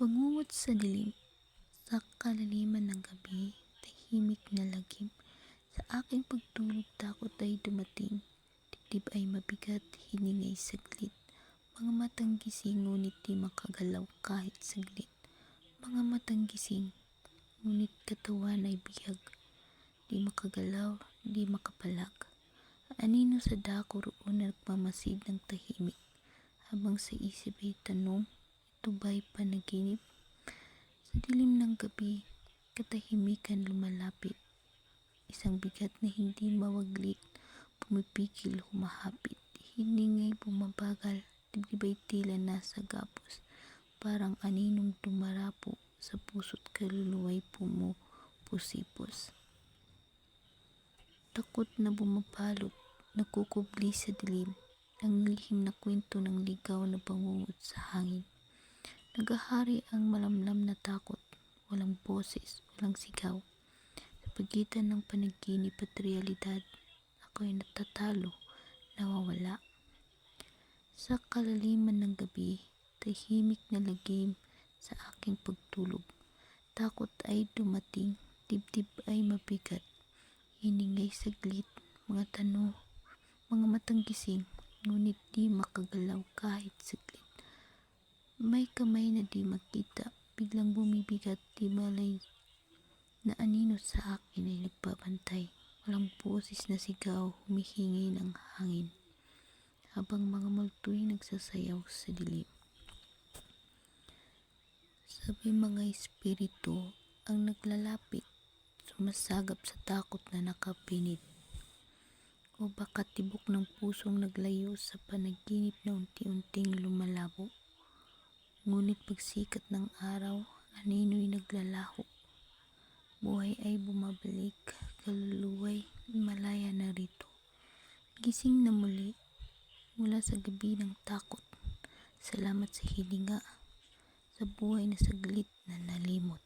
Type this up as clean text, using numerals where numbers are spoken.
Bangungot sa dilim, sa kalaliman ng gabi, tahimik na lagim. Sa aking pagtulog takot ay dumating, dibdib ay mabigat, hiningay saglit. Mga matang gising ngunit di makagalaw kahit saglit. Mga matang gising, ngunit katawan ay bihag, di makagalaw, di makapalag. Anino sa dako roon na nagmamasid ng tahimik, habang sa isip ay tanong, ito ba'y panaginip? Sa dilim ng gabi, katahimikan lumalapit. Isang bigat na hindi mawaglit, pumipigil, humahapit. Hiningay bumabagal, dibdib ay tila nasa gapos. Parang aninong dumarapo sa puso't kaluluwa'y pumupusipos. Takot na bumabalot, nagkukubli sa dilim. Ang lihim na kwento ng ligaw na bangungot sa hangin. Nagahari ang malamlam na takot, walang boses, walang sigaw. Sa pagitan ng panaginip at realidad, ako'y natatalo, nawawala. Sa kalaliman ng gabi, tahimik na lagim sa aking pagtulog. Takot ay dumating, dibdib ay mabigat. Hiningay saglit, mga tanong, mga matang gising, ngunit di makagalaw kahit saglit. May kamay na di makita, biglang bumibigat, di malay na anino sa akin ay nagbabantay. Walang boses na sigaw, humihingi ng hangin, habang mga multo'y nagsasayaw sa dilim. Sabi mga espiritu ang naglalapit, sumasagap sa takot na nakapinit. O baka tibok ng pusong naglayo sa panaginip na unti-unting lumalabo. Ngunit pagsikat ng araw, anino'y naglalaho. Buhay ay bumabalik, kaluluwa'y malaya na rito. Gising na muli, mula sa gabi ng takot. Salamat sa hininga, sa buhay na saglit na nalimot.